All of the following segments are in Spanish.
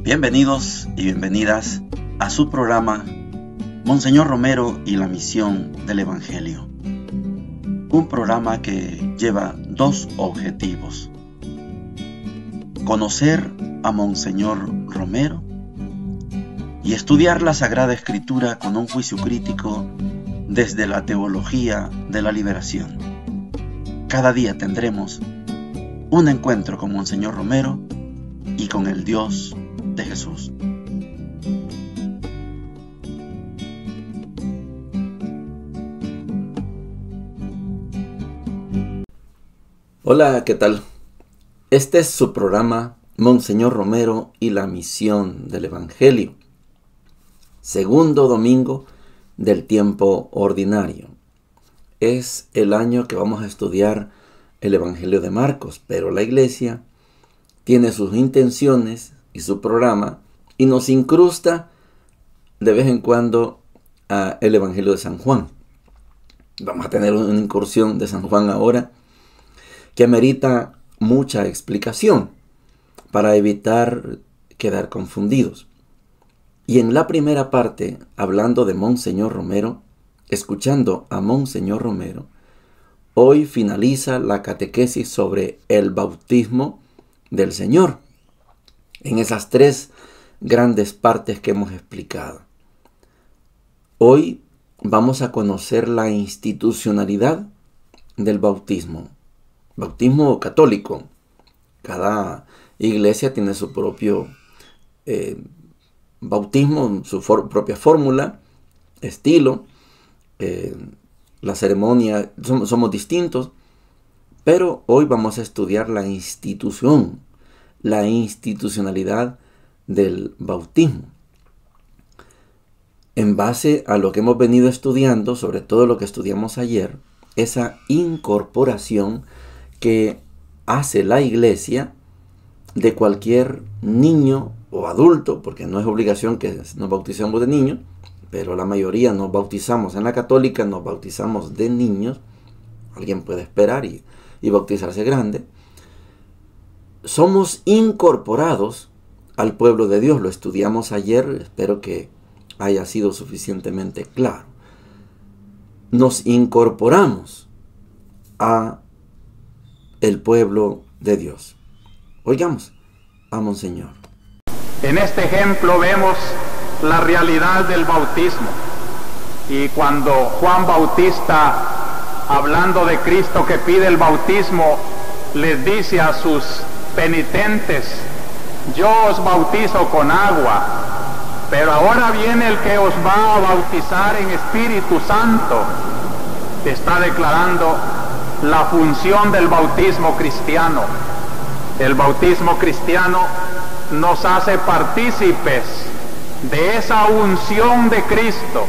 Bienvenidos y bienvenidas a su programa Monseñor Romero y la misión del Evangelio. Un programa que lleva dos objetivos: conocer a Monseñor Romero y estudiar la Sagrada Escritura con un juicio crítico desde la teología de la liberación. Cada día tendremos un encuentro con Monseñor Romero y con el Dios de Jesús. Hola, ¿qué tal? Este es su programa Monseñor Romero y la misión del Evangelio. Segundo domingo del tiempo ordinario. Es el año que vamos a estudiar el Evangelio de Marcos, pero la Iglesia tiene sus intenciones y su programa y nos incrusta de vez en cuando el Evangelio de San Juan. Vamos a tener una incursión de San Juan ahora que amerita mucha explicación para evitar quedar confundidos. Y en la primera parte, hablando de Monseñor Romero, escuchando a Monseñor Romero, hoy finaliza la catequesis sobre el bautismo del Señor, en esas tres grandes partes que hemos explicado. Hoy vamos a conocer la institucionalidad del bautismo católico. Cada iglesia tiene su propio bautismo, su propia fórmula, estilo, la ceremonia, somos distintos, pero hoy vamos a estudiar la institucionalidad del bautismo. En base a lo que hemos venido estudiando, sobre todo lo que estudiamos ayer, esa incorporación que hace la Iglesia de cualquier niño o adulto, porque no es obligación que nos bauticemos de niños, pero la mayoría nos bautizamos en la católica, nos bautizamos de niños. Alguien puede esperar y bautizarse grande. Somos incorporados al pueblo de Dios. Lo estudiamos ayer, espero que haya sido suficientemente claro. Nos incorporamos a el pueblo de Dios. Oigamos a Monseñor. En este ejemplo vemos la realidad del bautismo. Y cuando Juan Bautista, hablando de Cristo que pide el bautismo, les dice a sus penitentes: yo os bautizo con agua, pero ahora viene el que os va a bautizar en Espíritu Santo. Está declarando la función del bautismo cristiano. El bautismo cristiano nos hace partícipes de esa unción de Cristo.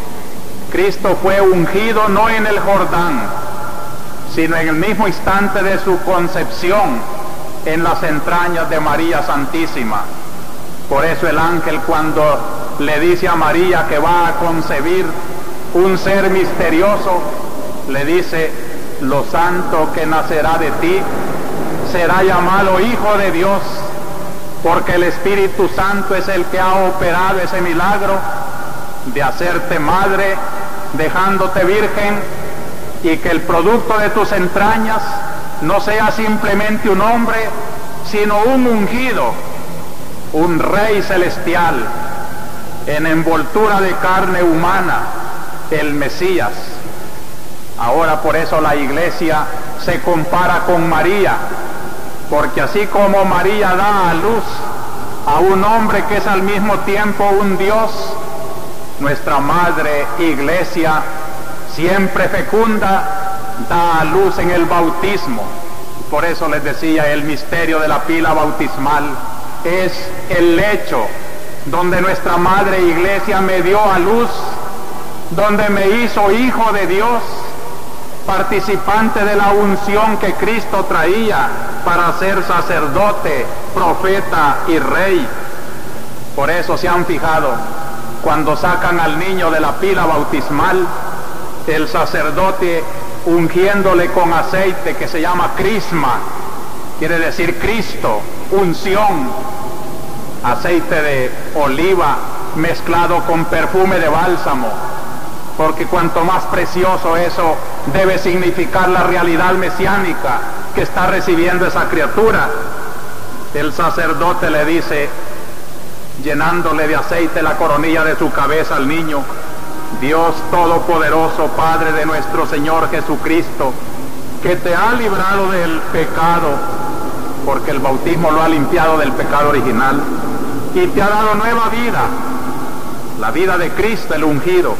Cristo fue ungido no en el Jordán, sino en el mismo instante de su concepción, en las entrañas de María Santísima. Por eso el ángel, cuando le dice a María que va a concebir un ser misterioso, le dice: lo santo que nacerá de ti será llamado Hijo de Dios, porque el Espíritu Santo es el que ha operado ese milagro de hacerte madre, dejándote virgen, y que el producto de tus entrañas no sea simplemente un hombre, sino un ungido, un rey celestial, en envoltura de carne humana, el Mesías. Ahora por eso la Iglesia se compara con María, porque así como María da a luz a un hombre que es al mismo tiempo un Dios, nuestra Madre Iglesia, siempre fecunda, da a luz en el bautismo. Por eso les decía, el misterio de la pila bautismal es el lecho donde nuestra Madre Iglesia me dio a luz, donde me hizo hijo de Dios, participante de la unción que Cristo traía para ser sacerdote, profeta y rey. Por eso se han fijado, cuando sacan al niño de la pila bautismal, el sacerdote ungiéndole con aceite que se llama crisma, quiere decir Cristo, unción. aceite de oliva mezclado con perfume de bálsamo, porque cuanto más precioso, eso debe significar la realidad mesiánica que está recibiendo esa criatura. El sacerdote le dice, llenándole de aceite la coronilla de su cabeza al niño: Dios Todopoderoso, Padre de nuestro Señor Jesucristo, que te ha librado del pecado, porque el bautismo lo ha limpiado del pecado original, y te ha dado nueva vida, la vida de Cristo, el ungido,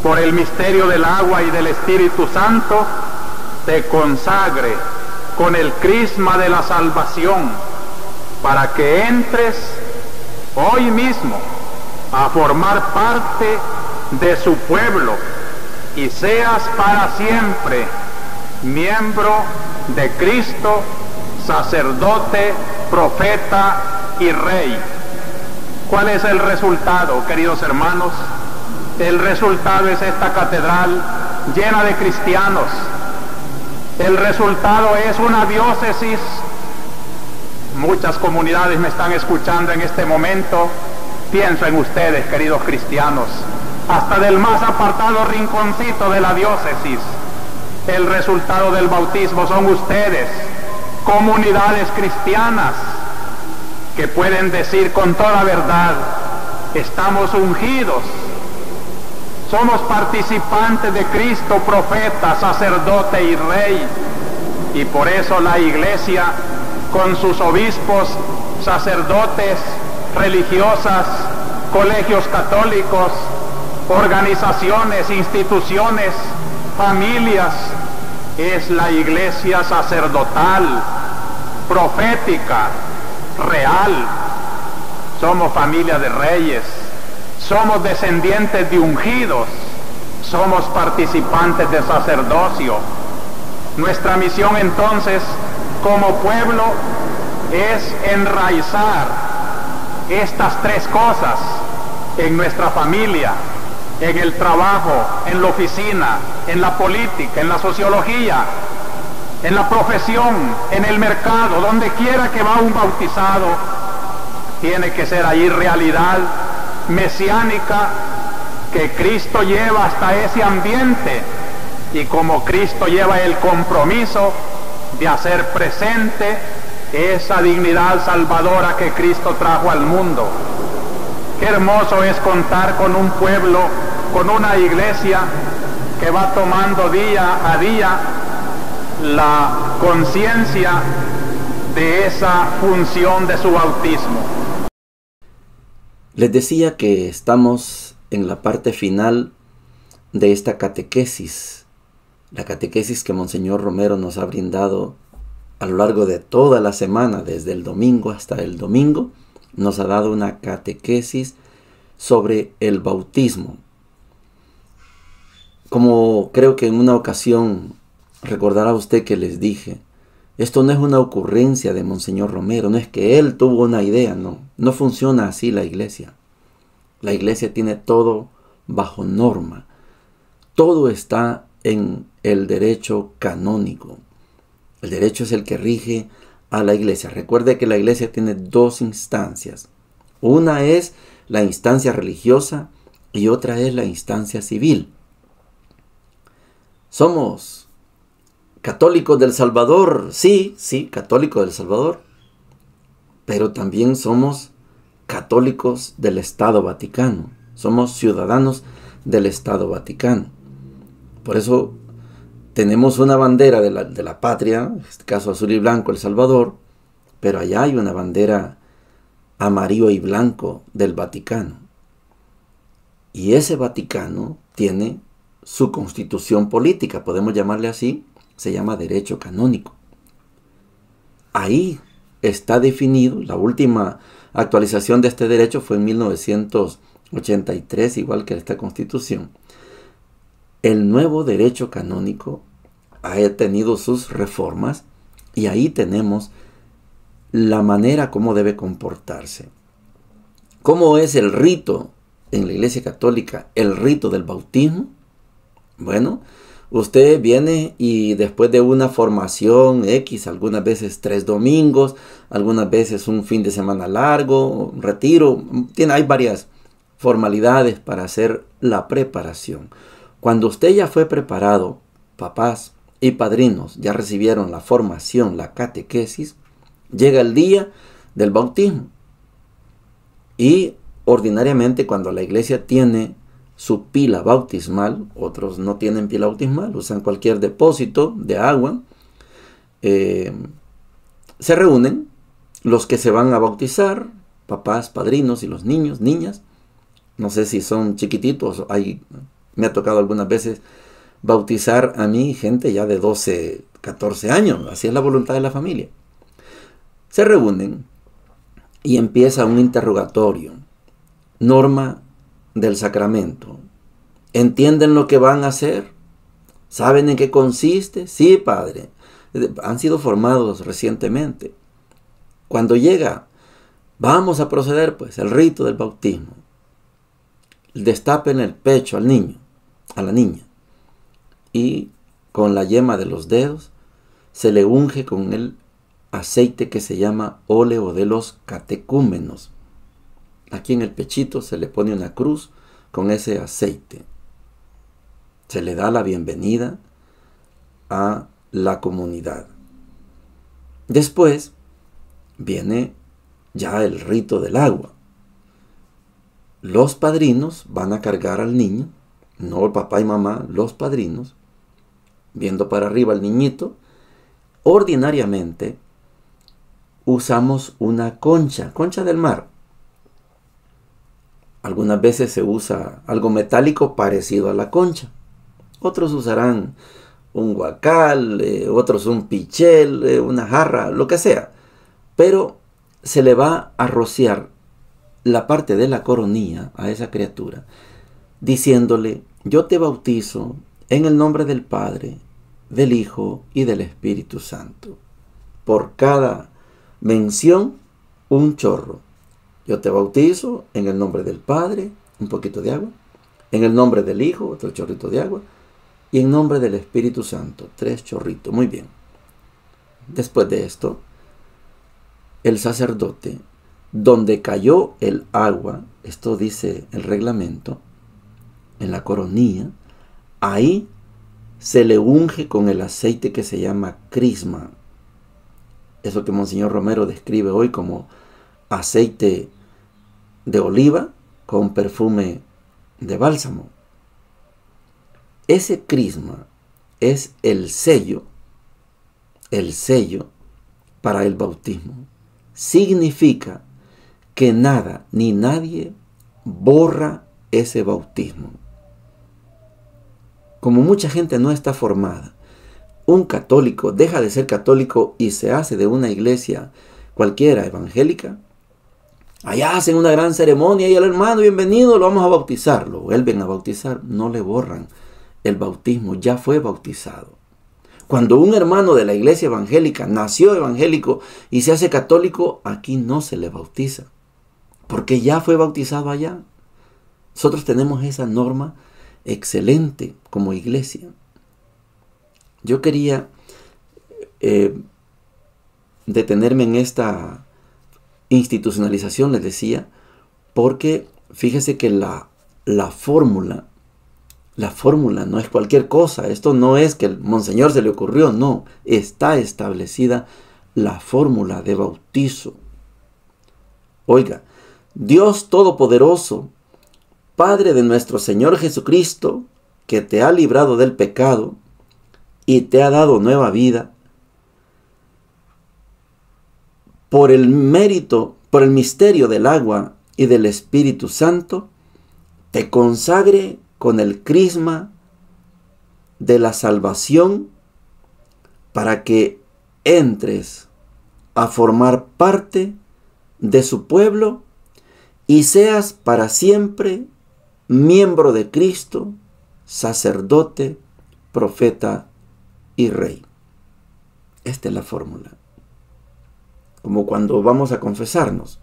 por el misterio del agua y del Espíritu Santo, te consagre con el crisma de la salvación, para que entres hoy mismo a formar parte de su pueblo y seas para siempre miembro de Cristo, sacerdote, profeta y rey. ¿Cuál es el resultado, queridos hermanos? El resultado es esta catedral llena de cristianos. El resultado es una diócesis. Muchas comunidades me están escuchando en este momento. Pienso en ustedes, queridos cristianos, hasta del más apartado rinconcito de la diócesis. El resultado del bautismo son ustedes, comunidades cristianas, que pueden decir con toda verdad: estamos ungidos, somos participantes de Cristo, profeta, sacerdote y rey. Y por eso la Iglesia, con sus obispos, sacerdotes, religiosas, colegios católicos, organizaciones, instituciones, familias, es la Iglesia sacerdotal, profética, real. Somos familia de reyes, somos descendientes de ungidos, somos participantes de sacerdocio. Nuestra misión entonces como pueblo es enraizar estas tres cosas en nuestra familia, en el trabajo, en la oficina, en la política, en la sociología, en la profesión, en el mercado, donde quiera que va un bautizado, tiene que ser ahí realidad mesiánica que Cristo lleva hasta ese ambiente, y como Cristo lleva el compromiso de hacer presente esa dignidad salvadora que Cristo trajo al mundo. Qué hermoso es contar con un pueblo, con una iglesia que va tomando día a día la conciencia de esa función de su bautismo. Les decía que estamos en la parte final de esta catequesis, la catequesis que Monseñor Romero nos ha brindado a lo largo de toda la semana, desde el domingo hasta el domingo. Nos ha dado una catequesis sobre el bautismo. Como creo que en una ocasión recordará usted que les dije, esto no es una ocurrencia de Monseñor Romero, no es que él tuvo una idea, no funciona así la iglesia. La iglesia tiene todo bajo norma, todo está en el derecho canónico. El derecho es el que rige a la iglesia. Recuerde que la iglesia tiene dos instancias. Una es la instancia religiosa y otra es la instancia civil. Somos católicos del Salvador, sí, católicos del Salvador, pero también somos católicos del Estado Vaticano. Somos ciudadanos del Estado Vaticano. Por eso tenemos una bandera de la patria, en este caso azul y blanco, El Salvador, pero allá hay una bandera amarillo y blanco del Vaticano. Y ese Vaticano tiene su constitución política, podemos llamarle así, se llama derecho canónico. Ahí está definido, la última actualización de este derecho fue en 1983, igual que esta constitución. El nuevo derecho canónico ha tenido sus reformas y ahí tenemos la manera como debe comportarse. ¿Cómo es el rito en la Iglesia Católica? El rito del bautismo. Bueno, Usted viene y después de una formación X, algunas veces 3 domingos, algunas veces un fin de semana largo, un retiro, hay varias formalidades para hacer la preparación. Cuando usted ya fue preparado, papás y padrinos ya recibieron la formación, la catequesis, llega el día del bautismo. Y ordinariamente cuando la iglesia tiene su pila bautismal, otros no tienen pila bautismal, usan cualquier depósito de agua, se reúnen los que se van a bautizar, papás, padrinos y los niños, niñas. No sé si son chiquititos, me ha tocado algunas veces bautizar a mí gente ya de 12, 14 años, así es la voluntad de la familia. Se reúnen y empieza un interrogatorio, norma del sacramento. ¿Entienden lo que van a hacer? ¿Saben en qué consiste? Sí, padre. Han sido formados recientemente. Cuando llega, vamos a proceder pues el rito del bautismo. Destapen el pecho al niño, a la niña, y con la yema de los dedos se le unge con el aceite que se llama óleo de los catecúmenos. Aquí en el pechito se le pone una cruz con ese aceite. Se le da la bienvenida a la comunidad. Después viene ya el rito del agua. Los padrinos van a cargar al niño, no el papá y mamá, los padrinos, viendo para arriba al niñito. Ordinariamente usamos una concha del mar. Algunas veces se usa algo metálico parecido a la concha. Otros usarán un guacal, otros un pichel, una jarra, lo que sea. Pero se le va a rociar la parte de la coronilla a esa criatura, diciéndole: yo te bautizo en el nombre del Padre, del Hijo y del Espíritu Santo. Por cada mención, un chorro. Yo te bautizo en el nombre del Padre, un poquito de agua, en el nombre del Hijo, otro chorrito de agua, y en nombre del Espíritu Santo, 3 chorritos. Muy bien. Después de esto, el sacerdote, donde cayó el agua, esto dice el reglamento, en la coronilla, ahí se le unge con el aceite que se llama crisma. Eso que Monseñor Romero describe hoy como aceite de oliva con perfume de bálsamo. Ese crisma es el sello para el bautismo. Significa que nada ni nadie borra ese bautismo. Como mucha gente no está formada, un católico deja de ser católico y se hace de una iglesia cualquiera evangélica, allá hacen una gran ceremonia y el hermano, bienvenido, lo vamos a bautizar, lo vuelven a bautizar, no le borran el bautismo, ya fue bautizado. Cuando un hermano de la iglesia evangélica nació evangélico y se hace católico, aquí no se le bautiza, porque ya fue bautizado allá. Nosotros tenemos esa norma excelente como iglesia. Yo quería detenerme en esta institucionalización, les decía, porque fíjese que la fórmula no es cualquier cosa. Esto no es que el monseñor se le ocurrió, no. Está establecida la fórmula de bautizo. Oiga, Dios Todopoderoso, Padre de nuestro Señor Jesucristo, que te ha librado del pecado y te ha dado nueva vida, por el misterio del agua y del Espíritu Santo, te consagre con el crisma de la salvación para que entres a formar parte de su pueblo y seas para siempre miembro de Cristo, sacerdote, profeta y rey. Esta es la fórmula. Como cuando vamos a confesarnos.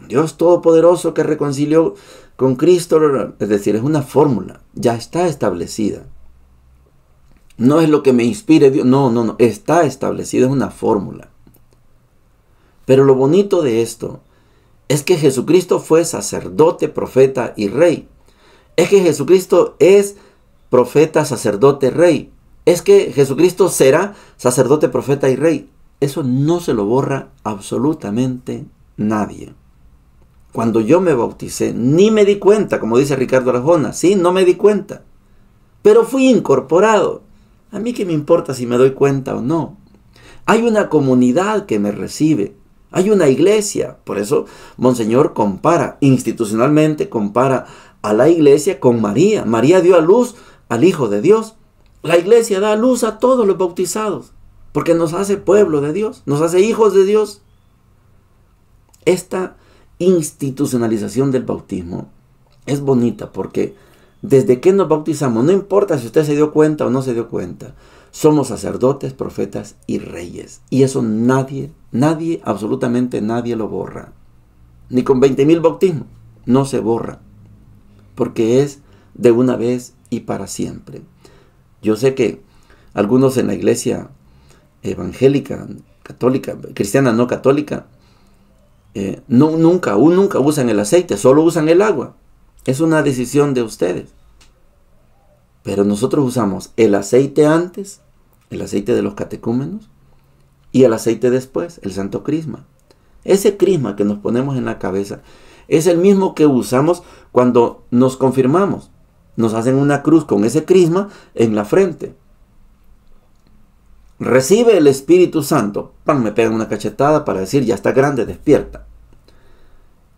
Dios Todopoderoso que reconcilió con Cristo, es decir, es una fórmula, ya está establecida. no es lo que me inspire Dios. No, no, no. Está establecido, es una fórmula. Pero lo bonito de esto es que Jesucristo fue sacerdote, profeta y rey. Es que Jesucristo es profeta, sacerdote, rey. Es que Jesucristo será sacerdote, profeta y rey. Eso no se lo borra absolutamente nadie. Cuando yo me bauticé, ni me di cuenta, como dice Ricardo Arjona. Sí, no me di cuenta. Pero fui incorporado. A mí qué me importa si me doy cuenta o no. Hay una comunidad que me recibe. Hay una iglesia. Por eso Monseñor compara, institucionalmente compara a la iglesia con María. María dio a luz al Hijo de Dios. La iglesia da a luz a todos los bautizados. Porque nos hace pueblo de Dios. Nos hace hijos de Dios. Esta institucionalización del bautismo es bonita porque desde que nos bautizamos, no importa si usted se dio cuenta o no se dio cuenta, somos sacerdotes, profetas y reyes. Y eso nadie, absolutamente nadie lo borra. Ni con 20,000 bautismos, no se borra. Porque es de una vez y para siempre. Yo sé que algunos en la iglesia evangélica, católica, cristiana no católica, nunca usan el aceite, solo usan el agua. Es una decisión de ustedes. Pero nosotros usamos el aceite antes, el aceite de los catecúmenos, y el aceite después, el santo crisma. Ese crisma que nos ponemos en la cabeza es el mismo que usamos cuando nos confirmamos. Nos hacen una cruz con ese crisma en la frente. Recibe el Espíritu Santo. ¡Pam! Me pegan una cachetada para decir, ya está grande, despierta.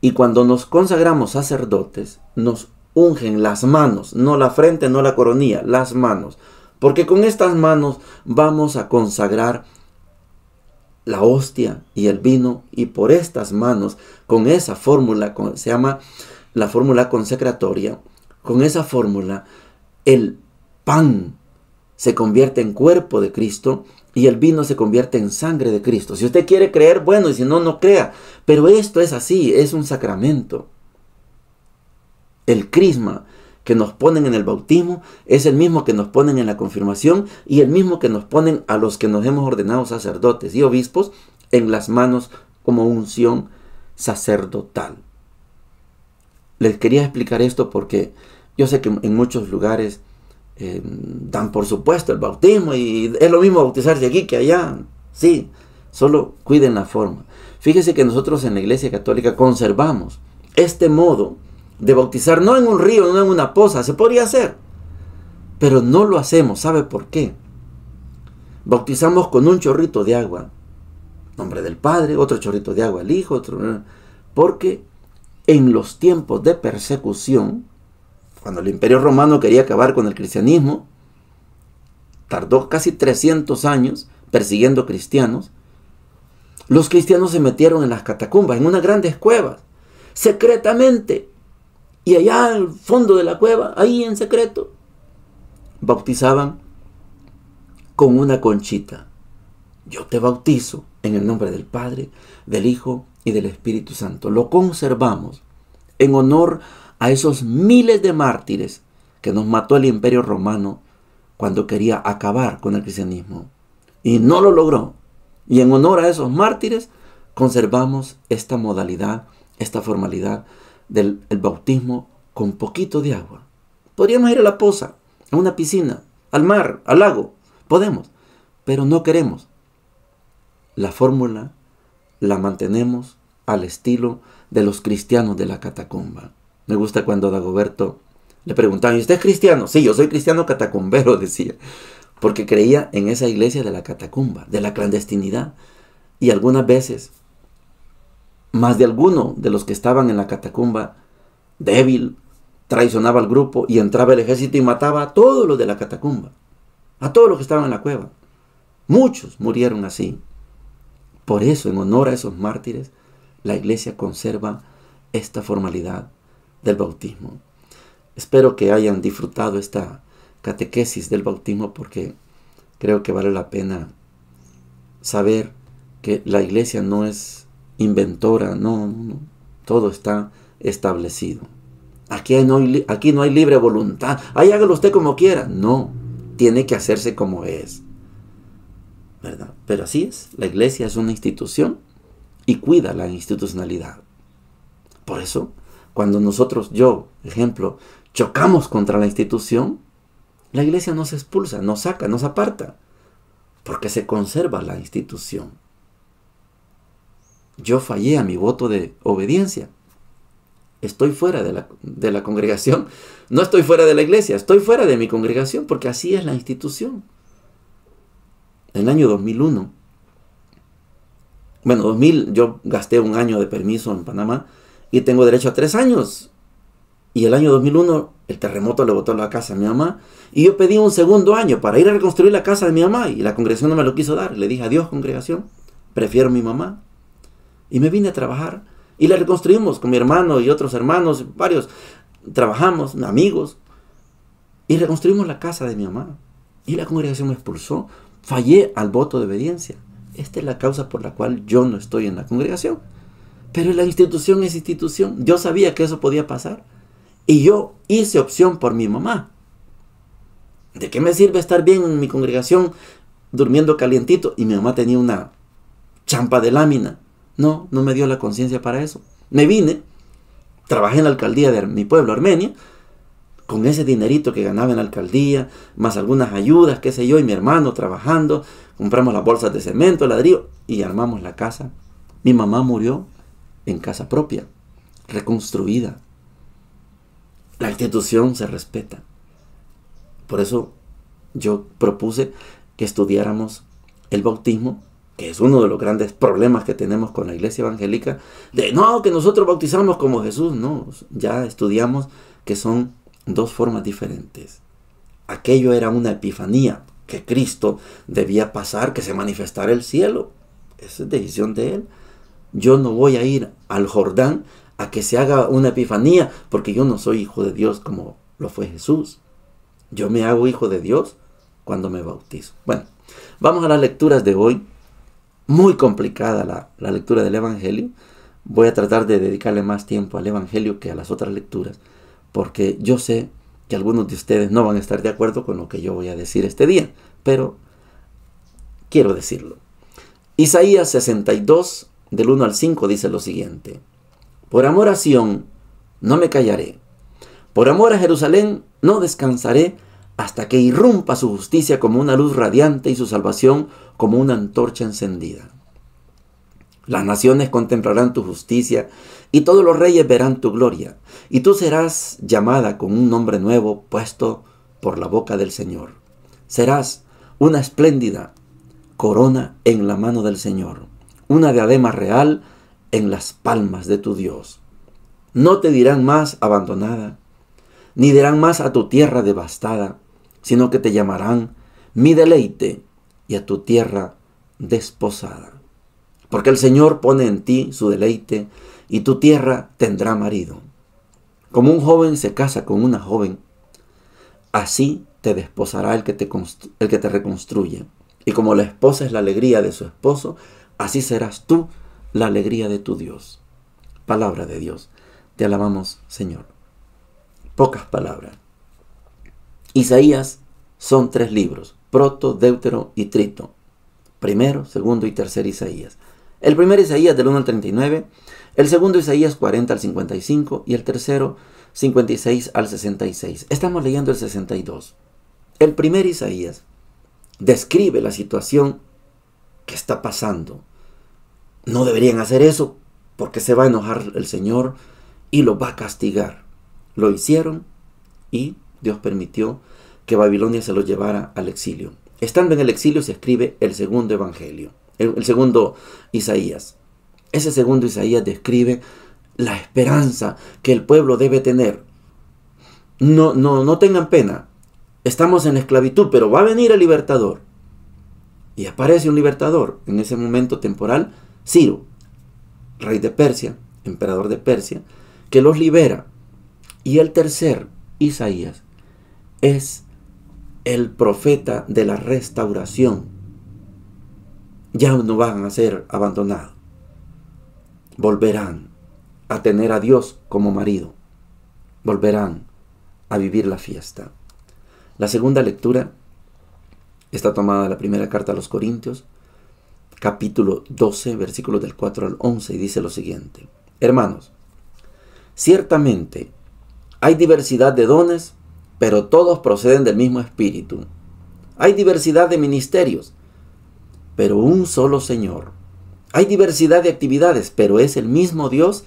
Y cuando nos consagramos sacerdotes, nos ungen las manos, no la frente, no la coronilla, las manos. Porque con estas manos vamos a consagrar la hostia y el vino, y por estas manos, con esa fórmula, se llama la fórmula consecratoria, con esa fórmula, el pan se convierte en cuerpo de Cristo y el vino se convierte en sangre de Cristo. Si usted quiere creer, bueno, y si no, no crea. Pero esto es así, es un sacramento. El crisma que nos ponen en el bautismo es el mismo que nos ponen en la confirmación y el mismo que nos ponen a los que nos hemos ordenado sacerdotes y obispos en las manos como unción sacerdotal. Les quería explicar esto porque yo sé que en muchos lugares dan por supuesto el bautismo y es lo mismo bautizarse aquí que allá. Sí, solo cuiden la forma. Fíjese que nosotros en la Iglesia Católica conservamos este modo de bautizar, no en un río, no en una poza, se podría hacer, pero no lo hacemos. ¿Sabe por qué? Bautizamos con un chorrito de agua, nombre del Padre, otro chorrito de agua el Hijo, otro, porque en los tiempos de persecución, cuando el Imperio Romano quería acabar con el cristianismo, tardó casi 300 años persiguiendo cristianos. Los cristianos se metieron en las catacumbas, en unas grandes cuevas, secretamente. Y allá al fondo de la cueva, ahí en secreto, bautizaban con una conchita. Yo te bautizo en el nombre del Padre, del Hijo y del Espíritu Santo. Lo conservamos en honor a esos miles de mártires que nos mató el Imperio Romano cuando quería acabar con el cristianismo. Y no lo logró. Y en honor a esos mártires conservamos esta modalidad, esta formalidad del bautismo con poquito de agua. Podríamos ir a la poza, a una piscina, al mar, al lago. Podemos, pero no queremos. La fórmula la mantenemos al estilo de los cristianos de la catacumba. Me gusta cuando Dagoberto le preguntaban, ¿y usted es cristiano? Sí, yo soy cristiano catacumbero, decía, porque creía en esa iglesia de la catacumba, de la clandestinidad. Y algunas veces, más de alguno de los que estaban en la catacumba, débil, traicionaba al grupo y entraba el ejército y mataba a todos los de la catacumba, a todos los que estaban en la cueva. Muchos murieron así. Por eso, en honor a esos mártires, la iglesia conserva esta formalidad del bautismo. Espero que hayan disfrutado esta catequesis del bautismo porque creo que vale la pena saber que la iglesia no es inventora, no, todo está establecido. Aquí no hay libre voluntad. Ahí hágalo usted como quiera. No, tiene que hacerse como es, ¿verdad? Pero así es, la iglesia es una institución y cuida la institucionalidad. Por eso, cuando nosotros, ejemplo, chocamos contra la institución, la iglesia nos expulsa, nos saca, nos aparta, porque se conserva la institución. Yo fallé a mi voto de obediencia. Estoy fuera de la congregación. No estoy fuera de la iglesia, estoy fuera de mi congregación, porque así es la institución. En el año 2001, yo gasté un año de permiso en Panamá y tengo derecho a 3 años. Y el año 2001, el terremoto le botó la casa a mi mamá. Y yo pedí un segundo año para ir a reconstruir la casa de mi mamá. Y la congregación no me lo quiso dar. Le dije, adiós congregación, prefiero mi mamá. Y me vine a trabajar. Y la reconstruimos con mi hermano y otros hermanos, varios. Trabajamos, amigos. Y reconstruimos la casa de mi mamá. Y la congregación me expulsó. Fallé al voto de obediencia. Esta es la causa por la cual yo no estoy en la congregación. Pero la institución es institución. Yo sabía que eso podía pasar. Y yo hice opción por mi mamá. ¿De qué me sirve estar bien en mi congregación durmiendo calientito? Y mi mamá tenía una champa de lámina. No me dio la conciencia para eso. Me vine, trabajé en la alcaldía de mi pueblo, Armenia, con ese dinerito que ganaba en la alcaldía, más algunas ayudas, qué sé yo, y mi hermano trabajando, compramos las bolsas de cemento, ladrillo, y armamos la casa. Mi mamá murió en casa propia, reconstruida. La institución se respeta. Por eso yo propuse que estudiáramos el bautismo, que es uno de los grandes problemas que tenemos con la iglesia evangélica, de no, que nosotros bautizamos como Jesús. No, ya estudiamos que son 2 formas diferentes. Aquello era una epifanía, que Cristo debía pasar, que se manifestara el cielo. Esa es decisión de Él. Yo no voy a ir al Jordán a que se haga una epifanía, porque yo no soy hijo de Dios como lo fue Jesús. Yo me hago hijo de Dios cuando me bautizo. Bueno, vamos a las lecturas de hoy. Muy complicada la lectura del Evangelio. Voy a tratar de dedicarle más tiempo al Evangelio que a las otras lecturas, porque yo sé que algunos de ustedes no van a estar de acuerdo con lo que yo voy a decir este día, pero quiero decirlo. Isaías 62, del 1 al 5, dice lo siguiente: por amor a Sión no me callaré, por amor a Jerusalén no descansaré, hasta que irrumpa su justicia como una luz radiante y su salvación como una antorcha encendida. Las naciones contemplarán tu justicia y todos los reyes verán tu gloria, y tú serás llamada con un nombre nuevo puesto por la boca del Señor. Serás una espléndida corona en la mano del Señor, una diadema real en las palmas de tu Dios. No te dirán más abandonada, ni dirán más a tu tierra devastada, sino que te llamarán mi deleite y a tu tierra desposada. Porque el Señor pone en ti su deleite y tu tierra tendrá marido. Como un joven se casa con una joven, así te desposará el que te reconstruye. Y como la esposa es la alegría de su esposo, así serás tú la alegría de tu Dios. Palabra de Dios. Te alabamos, Señor. Pocas palabras. Isaías son 3 libros: Proto, Deutero y Trito. Primero, segundo y tercer Isaías. El primer Isaías del 1 al 39, el segundo Isaías 40 al 55 y el tercero 56 al 66. Estamos leyendo el 62. El primer Isaías describe la situación que está pasando. No deberían hacer eso porque se va a enojar el Señor y los va a castigar. Lo hicieron y Dios permitió que Babilonia se los llevara al exilio. Estando en el exilio se escribe el segundo evangelio, el segundo Isaías. Ese segundo Isaías describe la esperanza que el pueblo debe tener. No tengan pena. Estamos en la esclavitud, pero va a venir el libertador. Y aparece un libertador en ese momento temporal, Ciro, rey de Persia, emperador de Persia, que los libera. Y el tercer Isaías es el profeta de la restauración. Ya no van a ser abandonados. Volverán a tener a Dios como marido. Volverán a vivir la fiesta. La segunda lectura Está tomada de la primera carta a los Corintios, capítulo 12, versículos del 4 al 11, y dice lo siguiente: Hermanos, ciertamente hay diversidad de dones, pero todos proceden del mismo Espíritu. Hay diversidad de ministerios, pero un solo Señor. Hay diversidad de actividades, pero es el mismo Dios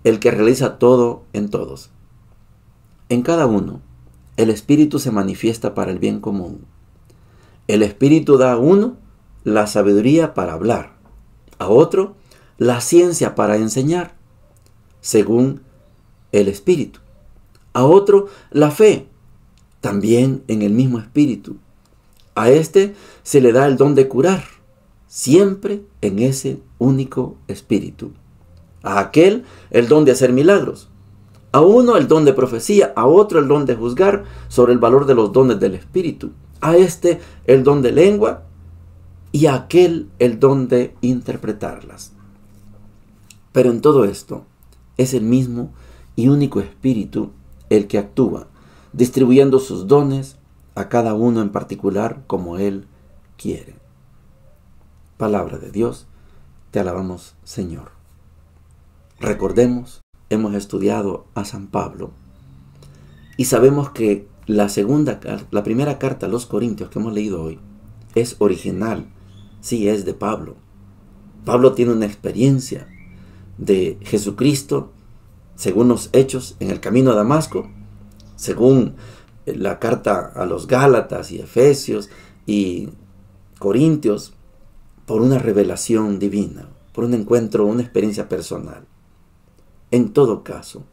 el que realiza todo en todos. En cada uno, el Espíritu se manifiesta para el bien común. El Espíritu da a uno la sabiduría para hablar, a otro la ciencia para enseñar, según el Espíritu, a otro la fe, también en el mismo Espíritu. A este se le da el don de curar, siempre en ese único Espíritu. A aquel el don de hacer milagros, a uno el don de profecía, a otro el don de juzgar sobre el valor de los dones del Espíritu, a este el don de lengua y a aquel el don de interpretarlas. Pero en todo esto es el mismo y único Espíritu el que actúa, distribuyendo sus dones a cada uno en particular como Él quiere. Palabra de Dios, te alabamos, Señor. Recordemos, hemos estudiado a San Pablo y sabemos que la primera carta a los Corintios que hemos leído hoy es original, sí, es de Pablo. Pablo tiene una experiencia de Jesucristo según los hechos en el camino a Damasco, según la carta a los Gálatas y Efesios y Corintios, por una revelación divina, por un encuentro, una experiencia personal. En todo caso,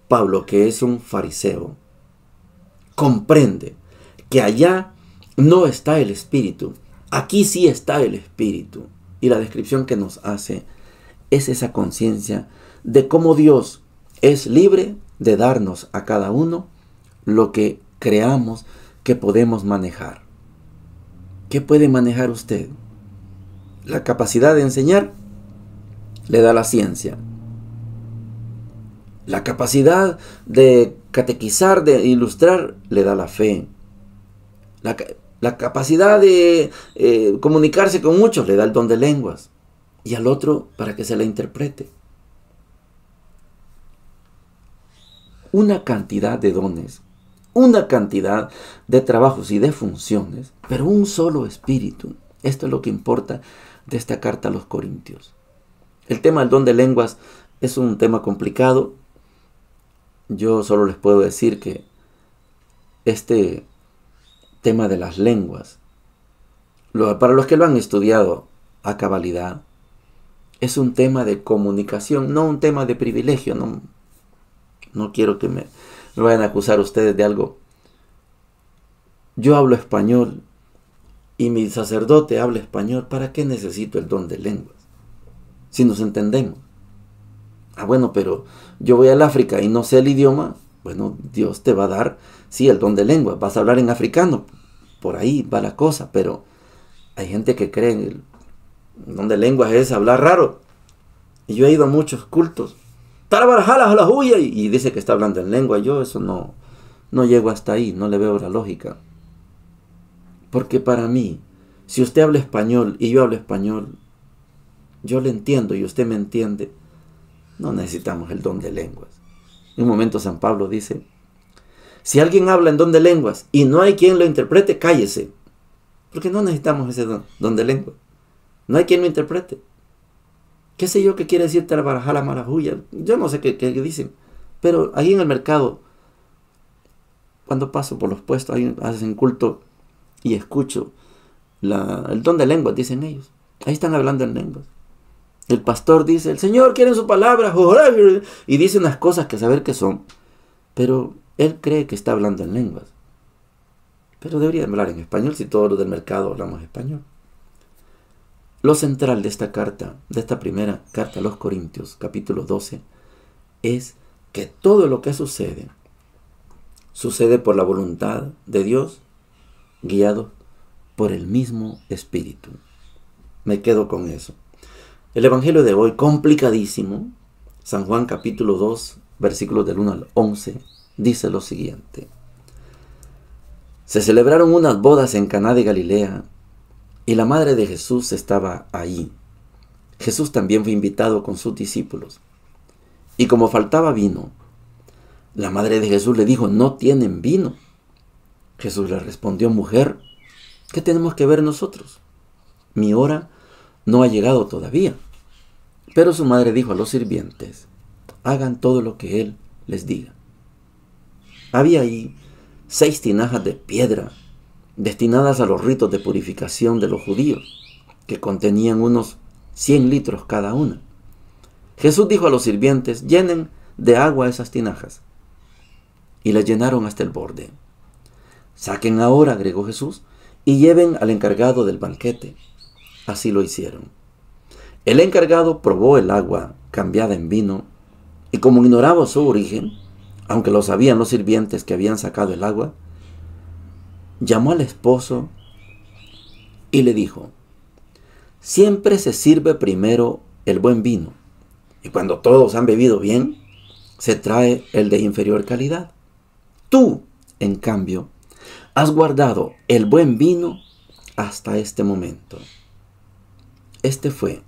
Pablo, que es un fariseo, comprende que allá no está el Espíritu, aquí sí está el Espíritu. Y la descripción que nos hace es esa conciencia de cómo Dios es libre de darnos a cada uno lo que creamos que podemos manejar. ¿Qué puede manejar usted? La capacidad de enseñar le da la ciencia. La capacidad de catequizar, de ilustrar, le da la fe. La capacidad de comunicarse con muchos le da el don de lenguas. Y al otro para que se la interprete. Una cantidad de dones, una cantidad de trabajos y de funciones, pero un solo Espíritu. Esto es lo que importa de esta carta a los Corintios. El tema del don de lenguas es un tema complicado. Yo solo les puedo decir que este tema de las lenguas, para los que lo han estudiado a cabalidad, es un tema de comunicación, no un tema de privilegio. No quiero que me vayan a acusar ustedes de algo. Yo hablo español y mi sacerdote habla español. ¿Para qué necesito el don de lenguas? Si nos entendemos. Bueno, pero yo voy al África y no sé el idioma. Bueno, Dios te va a dar, sí, el don de lenguas. Vas a hablar en africano. Por ahí va la cosa, pero hay gente que cree en el don de lenguas es hablar raro. Y yo he ido a muchos cultos. Y dice que está hablando en lengua. Yo eso no llego hasta ahí, no le veo la lógica. Porque para mí, si usted habla español y yo hablo español, yo le entiendo y usted me entiende, no necesitamos el don de lenguas. En un momento San Pablo dice, si alguien habla en don de lenguas y no hay quien lo interprete, cállese. Porque no necesitamos ese don de lenguas. No hay quien lo interprete. ¿Qué sé yo qué quiere decir Tarbarajala Marajuya? Yo no sé qué dicen. Pero ahí en el mercado, cuando paso por los puestos, ahí hacen culto y escucho el don de lenguas, dicen ellos. Ahí están hablando en lenguas. El pastor dice, el Señor quiere su palabra, y dice unas cosas que saber qué son. Pero él cree que está hablando en lenguas. Pero debería hablar en español si todos los del mercado hablamos español. Lo central de esta carta, de esta primera carta a los Corintios, capítulo 12, es que todo lo que sucede por la voluntad de Dios, guiado por el mismo Espíritu. Me quedo con eso. El Evangelio de hoy, complicadísimo, San Juan capítulo 2, versículos del 1 al 11, dice lo siguiente. Se celebraron unas bodas en Caná de Galilea y la madre de Jesús estaba ahí. Jesús también fue invitado con sus discípulos. Y como faltaba vino, la madre de Jesús le dijo: no tienen vino. Jesús le respondió: mujer, ¿qué tenemos que ver nosotros? Mi hora no ha llegado todavía. Pero su madre dijo a los sirvientes: hagan todo lo que él les diga. Había ahí 6 tinajas de piedra destinadas a los ritos de purificación de los judíos, que contenían unos 100 litros cada una. Jesús dijo a los sirvientes: llenen de agua esas tinajas. Y las llenaron hasta el borde. Saquen ahora, agregó Jesús, y lleven al encargado del banquete. Así lo hicieron. El encargado probó el agua cambiada en vino, y como ignoraba su origen, aunque lo sabían los sirvientes que habían sacado el agua, llamó al esposo y le dijo: siempre se sirve primero el buen vino, y cuando todos han bebido bien, se trae el de inferior calidad. Tú, en cambio, has guardado el buen vino hasta este momento. Este fue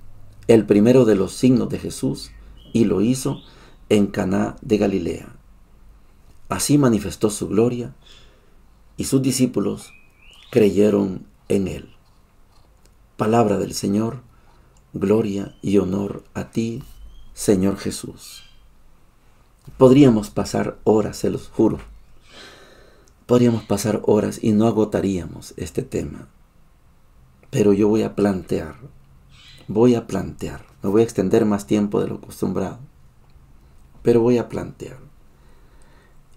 el primero de los signos de Jesús, y lo hizo en Caná de Galilea. Así manifestó su gloria, y sus discípulos creyeron en él. Palabra del Señor. Gloria y honor a ti, Señor Jesús. Podríamos pasar horas, se los juro. Podríamos pasar horas y no agotaríamos este tema. Pero yo voy a plantear. Me voy a extender más tiempo de lo acostumbrado. Pero voy a plantear.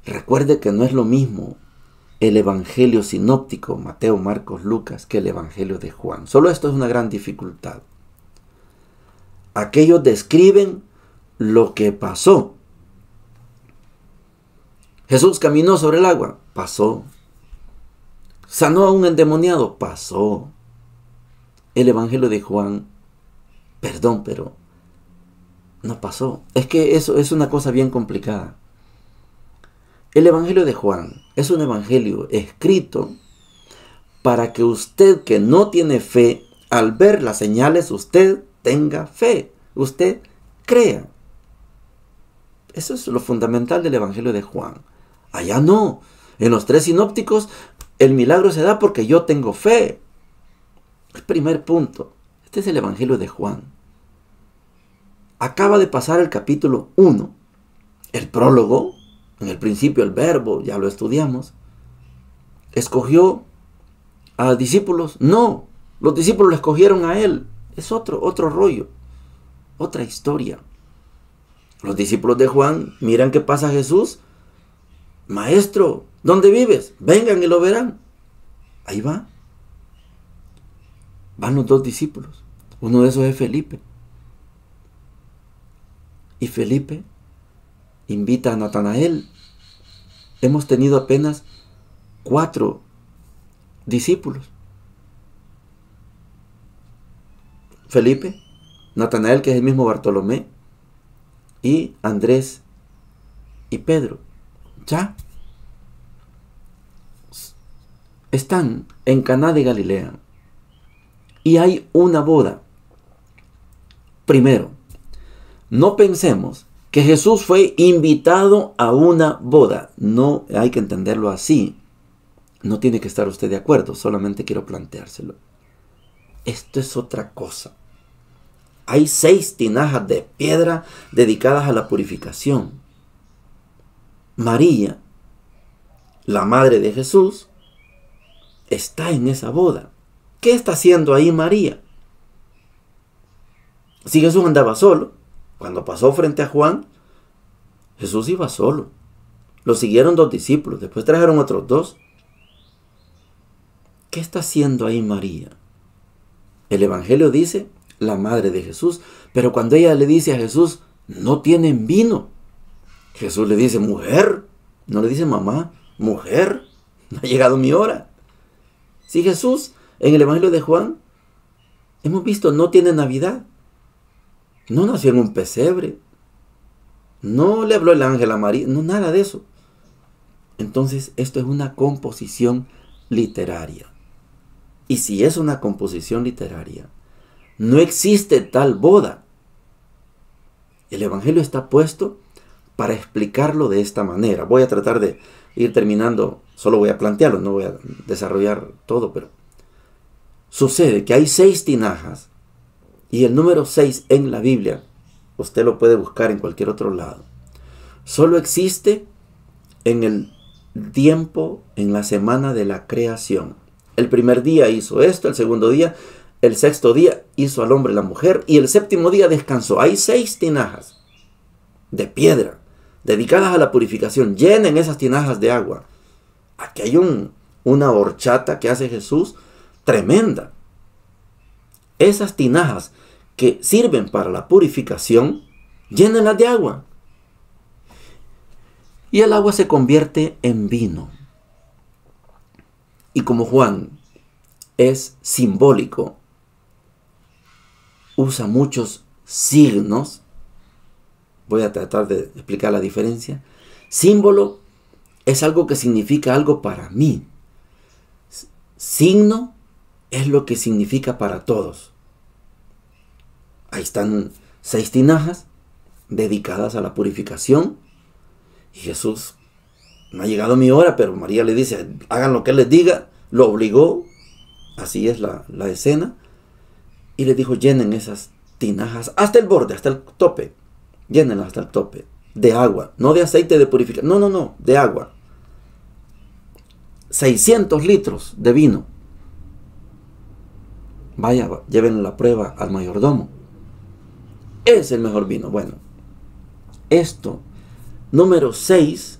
Recuerde que no es lo mismo el evangelio sinóptico, Mateo, Marcos, Lucas, que el evangelio de Juan. Solo esto es una gran dificultad. Aquellos describen lo que pasó. Jesús caminó sobre el agua, pasó. Sanó a un endemoniado, pasó. El evangelio de Juan, perdón, pero no pasó. Es que eso es una cosa bien complicada. El evangelio de Juan es un evangelio escrito para que usted, que no tiene fe, al ver las señales, usted tenga fe, usted crea. Eso es lo fundamental del evangelio de Juan. Allá no. En los 3 sinópticos, el milagro se da porque yo tengo fe. El primer punto. Este es el evangelio de Juan. Acaba de pasar el capítulo 1. El prólogo. En el principio el verbo, ya lo estudiamos. ¿Escogió a discípulos? No. Los discípulos lo escogieron a él. Es otro rollo. Otra historia. Los discípulos de Juan miran qué pasa a Jesús. Maestro, ¿dónde vives? Vengan y lo verán. Ahí va. Van los 2 discípulos. Uno de esos es Felipe. Y Felipe invita a Natanael. Hemos tenido apenas 4 discípulos. Felipe, Natanael, que es el mismo Bartolomé, y Andrés y Pedro. Ya están en Caná de Galilea y hay una boda. Primero, no pensemos que Jesús fue invitado a una boda. No hay que entenderlo así. No tiene que estar usted de acuerdo, solamente quiero planteárselo. Esto es otra cosa. Hay 6 tinajas de piedra dedicadas a la purificación. María, la madre de Jesús, está en esa boda. ¿Qué está haciendo ahí María? Si Jesús andaba solo, cuando pasó frente a Juan, Jesús iba solo. Lo siguieron 2 discípulos, después trajeron otros 2. ¿Qué está haciendo ahí María? El evangelio dice, la madre de Jesús, pero cuando ella le dice a Jesús, no tienen vino, Jesús le dice, mujer, no le dice mamá, mujer, no ha llegado mi hora. Si Jesús, en el evangelio de Juan, hemos visto, no tiene Navidad, no nació en un pesebre, no le habló el ángel a María, no, nada de eso. Entonces, esto es una composición literaria. Y si es una composición literaria, no existe tal boda. El Evangelio está puesto para explicarlo de esta manera. Voy a tratar de ir terminando, solo voy a plantearlo, no voy a desarrollar todo, pero sucede que hay 6 tinajas y el número 6 en la Biblia, usted lo puede buscar en cualquier otro lado, solo existe en el tiempo, en la semana de la creación. El primer día hizo esto, el segundo día, el sexto día hizo al hombre y la mujer, y el séptimo día descansó. Hay 6 tinajas de piedra dedicadas a la purificación. Llenen esas tinajas de agua. Aquí hay una horchata que hace Jesús tremenda. Esas tinajas que sirven para la purificación, llénenlas de agua. Y el agua se convierte en vino. Y como Juan es simbólico, usa muchos signos, voy a tratar de explicar la diferencia. Símbolo es algo que significa algo para mí. Signo es lo que significa para todos. Ahí están 6 tinajas dedicadas a la purificación. Y Jesús, no ha llegado mi hora, pero María le dice, hagan lo que Él les diga. Lo obligó, así es la escena. Y le dijo, llenen esas tinajas hasta el borde, hasta el tope. Llénenlas hasta el tope. De agua, no de aceite de purificación. No, de agua. 600 litros de vino. Vaya, lleven la prueba al mayordomo. Es el mejor vino. Bueno, esto, número 6,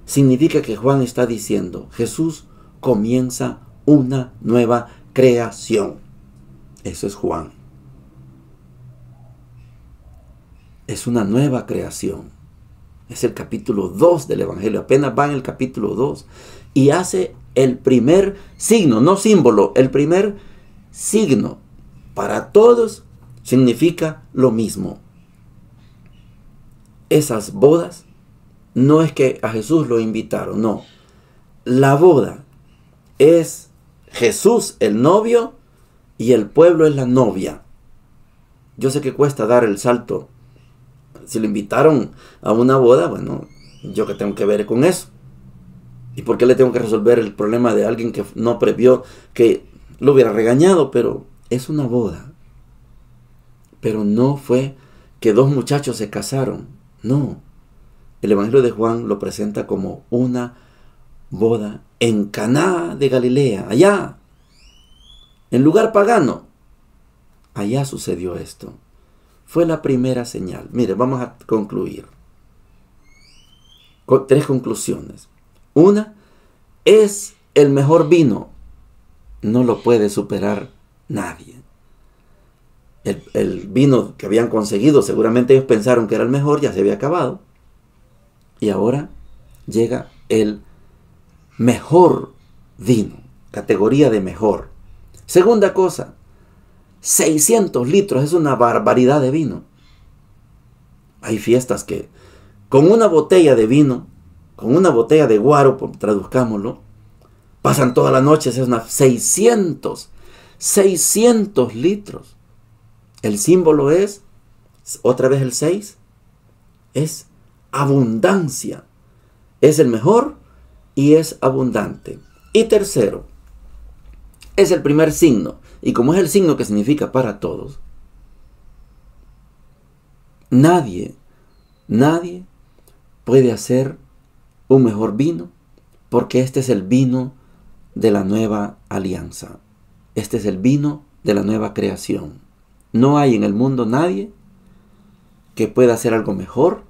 significa que Juan está diciendo, Jesús comienza una nueva creación. Eso es Juan. Es una nueva creación. Es el capítulo 2 del Evangelio. Apenas va en el capítulo 2. Y hace el primer signo, no símbolo, el primer signo. Para todos significa lo mismo. Esas bodas no es que a Jesús lo invitaron, no. La boda es Jesús el novio y el pueblo es la novia. Yo sé que cuesta dar el salto. Si lo invitaron a una boda, bueno, ¿yo qué tengo que ver con eso? ¿Y por qué le tengo que resolver el problema de alguien que no previó que lo hubiera regañado? Pero es una boda. Pero no fue que 2 muchachos se casaron. No. El Evangelio de Juan lo presenta como una boda en Caná de Galilea, allá, en lugar pagano. Allá sucedió esto. Fue la primera señal. Mire, vamos a concluir. Con 3 conclusiones. Una, es el mejor vino. No lo puede superar nadie. El vino que habían conseguido, seguramente ellos pensaron que era el mejor, ya se había acabado. Y ahora llega el mejor vino, categoría de mejor. Segunda cosa, 600 litros es una barbaridad de vino. Hay fiestas que con una botella de vino, con una botella de guaro, traduzcámoslo, pasan toda la noche, es una 600 litros. El símbolo es, otra vez el 6, es abundancia. Es el mejor y es abundante. Y tercero, es el primer signo. Y como es el signo que significa para todos, nadie puede hacer un mejor vino, porque este es el vino de la nueva alianza. Este es el vino de la nueva creación. No hay en el mundo nadie que pueda hacer algo mejor,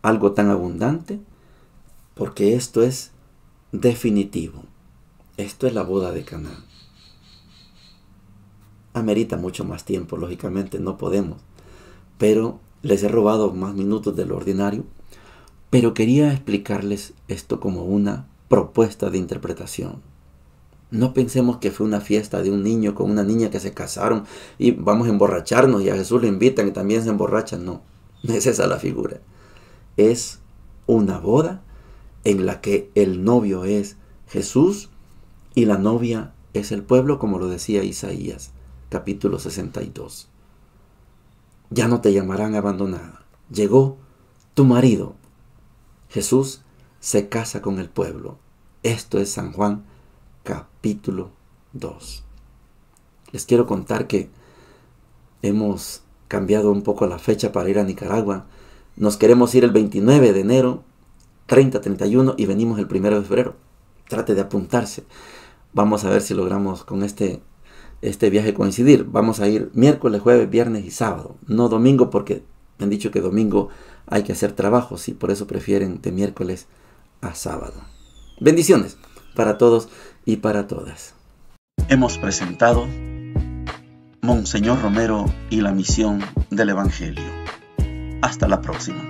algo tan abundante, porque esto es definitivo. Esto es la boda de Caná. Amerita mucho más tiempo, lógicamente no podemos, pero les he robado más minutos de lo ordinario, pero quería explicarles esto como una propuesta de interpretación. No pensemos que fue una fiesta de un niño con una niña que se casaron y vamos a emborracharnos y a Jesús le invitan y también se emborrachan. No, no es esa la figura. Es una boda en la que el novio es Jesús y la novia es el pueblo, como lo decía Isaías, capítulo 62. Ya no te llamarán abandonada. Llegó tu marido. Jesús se casa con el pueblo. Esto es San Juan, capítulo 2. Les quiero contar que hemos cambiado un poco la fecha para ir a Nicaragua. Nos queremos ir el 29 de enero, 30, 31 y venimos el 1 de febrero. Trate de apuntarse. Vamos a ver si logramos con este viaje coincidir. Vamos a ir miércoles, jueves, viernes y sábado. No domingo, porque me han dicho que domingo hay que hacer trabajos y por eso prefieren de miércoles a sábado. Bendiciones para todos y para todas. Hemos presentado Monseñor Romero y la misión del Evangelio. Hasta la próxima.